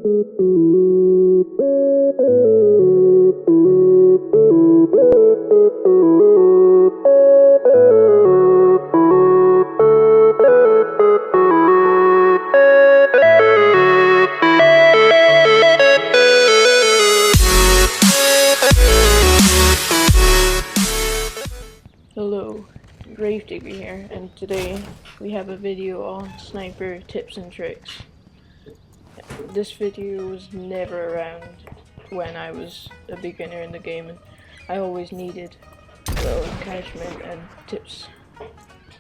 Hello, Gravedigger here, and today we have a video on sniper tips and tricks. This video was never around when I was a beginner in the game, and I always needed a little encouragement and tips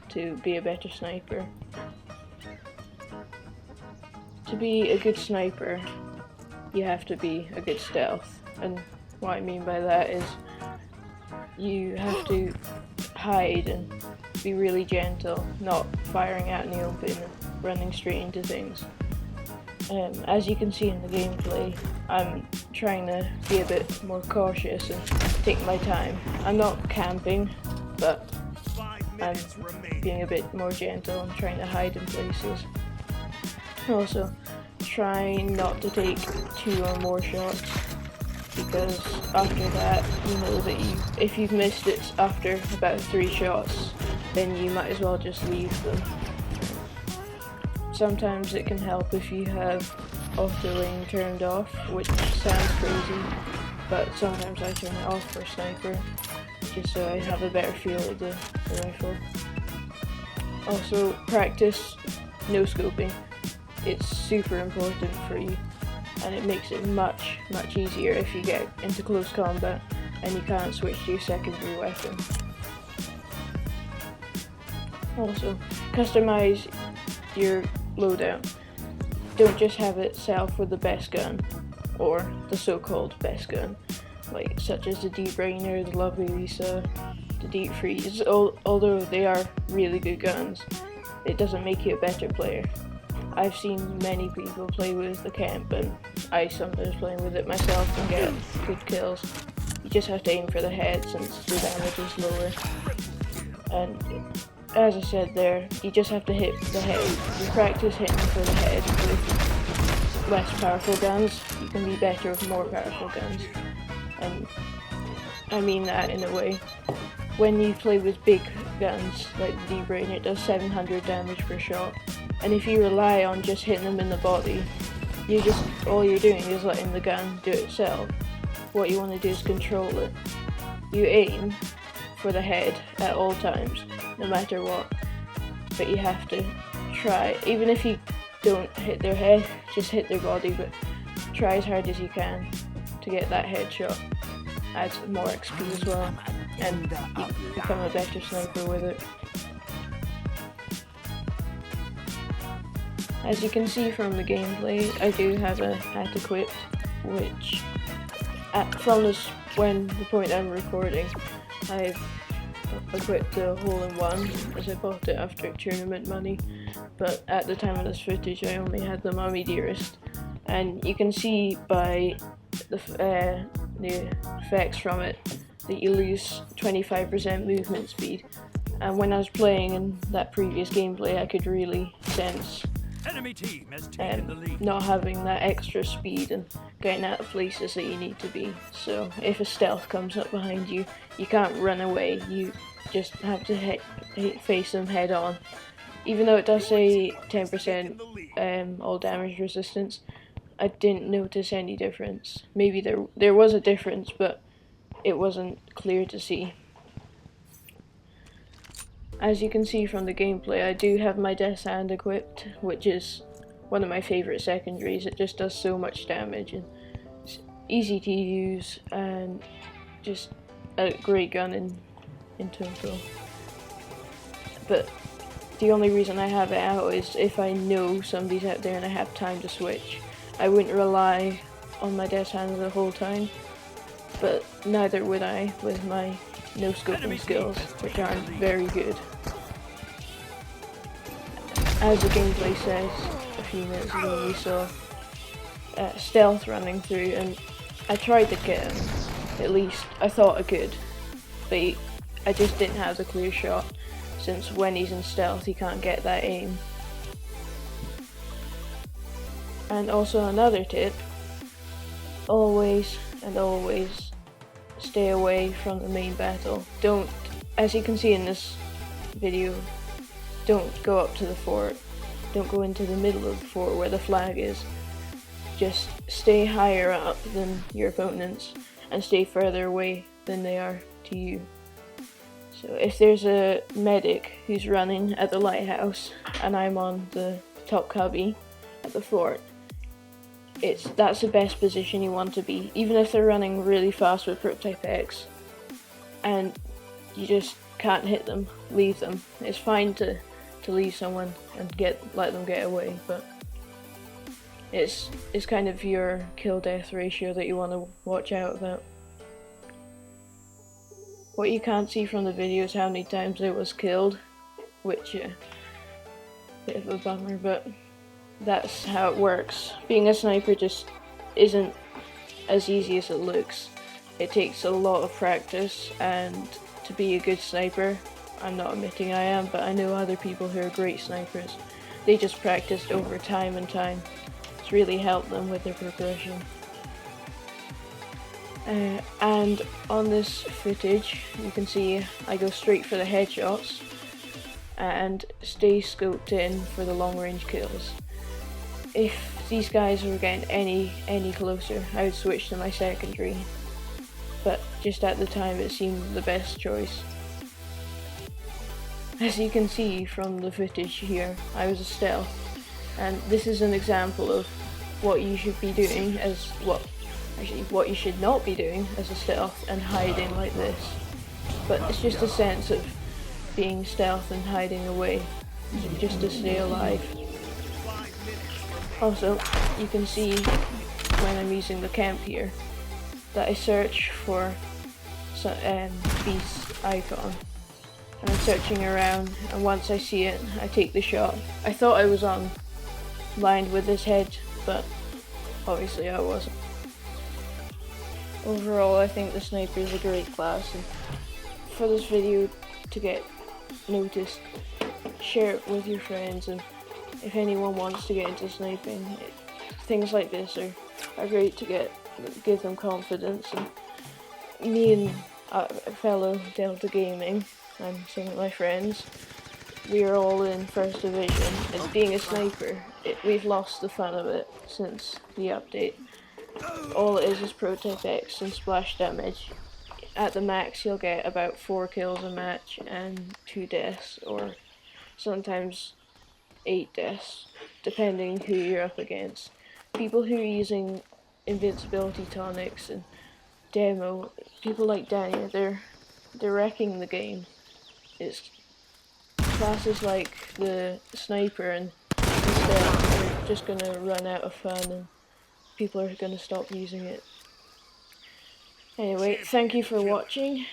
to be a better sniper. To be a good sniper, you have to be a good stealth, and what I mean by that is you have to hide and be really gentle, not firing out in the open and running straight into things. As you can see in the gameplay, I'm trying to be a bit more cautious and take my time. I'm not camping, but I'm being a bit more gentle and trying to hide in places. Also, trying not to take 2 or more shots, because after that, you know that if you've missed it after about 3 shots, then you might as well just leave them. Sometimes it can help if you have auto-aim turned off, which sounds crazy, but sometimes I turn it off for sniper, just so I have a better feel of the rifle. Also, practice no-scoping. It's super important for you, and it makes it much easier if you get into close combat and you can't switch to your secondary weapon. Also, customize your loadout. Don't just have it self with the best gun, or the so-called best gun, such as the Debrainer, the Lovely Lisa, the Deep Freeze. Although they are really good guns, it doesn't make you a better player. I've seen many people play with the Kemp, and I sometimes play with it myself and get good kills. You just have to aim for the head since the damage is lower. And as I said there, you just have to hit the head. You practice hitting for the head with less powerful guns. You can be better with more powerful guns. And I mean that in a way. When you play with big guns like the Debrainer, it does 700 damage per shot. And if you rely on just hitting them in the body, all you're doing is letting the gun do it itself. What you want to do is control it. You aim for the head at all times, no matter what, but you have to try. Even if you don't hit their head, just hit their body, but try as hard as you can to get that headshot. Adds more XP as well, and you become a better sniper with it. As you can see from the gameplay, I do have a hat equipped, which from the point I'm recording, I've equipped a hole-in-one, as I bought it after tournament money, but at the time of this footage I only had the Mummy Dearest, and you can see by the effects from it that you lose 25% movement speed, and when I was playing in that previous gameplay I could really sense Enemy team has taken the lead. Not having that extra speed and getting out of places that you need to be. So if a stealth comes up behind you, you can't run away, you just have to face them head on. Even though it does say 10% all damage resistance, I didn't notice any difference. Maybe there was a difference, but it wasn't clear to see. As you can see from the gameplay, I do have my Death Hand equipped, which is one of my favourite secondaries. It just does so much damage, and it's easy to use, and just a great gun in total. But the only reason I have it out is if I know somebody's out there and I have time to switch. I wouldn't rely on my Death Hand the whole time, but neither would I with my no-scoping skills, which aren't very good. As the gameplay says, a few minutes ago we saw stealth running through, and I tried to get him, at least I thought I could, but I just didn't have the clear shot, since when he's in stealth he can't get that aim. And also another tip, always and always stay away from the main battle. Don't, as you can see in this video, don't go up to the fort. Don't go into the middle of the fort where the flag is. Just stay higher up than your opponents and stay further away than they are to you. So if there's a medic who's running at the lighthouse and I'm on the top cubby at the fort, that's the best position you want to be, even if they're running really fast with Prototype X and you just can't hit them, leave them. It's fine to leave someone and let them get away, but it's kind of your kill-death ratio that you want to watch out about. What you can't see from the video is how many times I was killed, which bit of a bummer, but that's how it works. Being a sniper just isn't as easy as it looks. It takes a lot of practice, and to be a good sniper, I'm not admitting I am, but I know other people who are great snipers. They just practiced over time and time. It's really helped them with their progression. And on this footage, you can see I go straight for the headshots and stay scoped in for the long range kills. If these guys were getting any closer, I would switch to my secondary, but just at the time it seemed the best choice. As you can see from the footage here, I was a stealth, and this is an example of what you should be doing as what you should not be doing as a stealth and hiding like this. But it's just a sense of being stealth and hiding away, just to stay alive. Also, you can see when I'm using the camp here that I search for beast icon, and I'm searching around, and once I see it, I take the shot. I thought I was on lined with his head, but obviously I wasn't. Overall, I think the sniper is a great class, and for this video to get noticed, share it with your friends, and if anyone wants to get into sniping, things like this are great to give them confidence. And me and a fellow Delta Gaming, and some of my friends, we are all in first division, and being a sniper, we've lost the fun of it since the update. All it is Prototype X and splash damage. At the max you'll get about 4 kills a match and 2 deaths, or sometimes 8 deaths, depending who you're up against. People who are using invincibility tonics and demo, people like Danny, they're wrecking the game. It's classes like the sniper and the stealth are just gonna run out of fun, and people are gonna stop using it. Anyway, thank you for watching.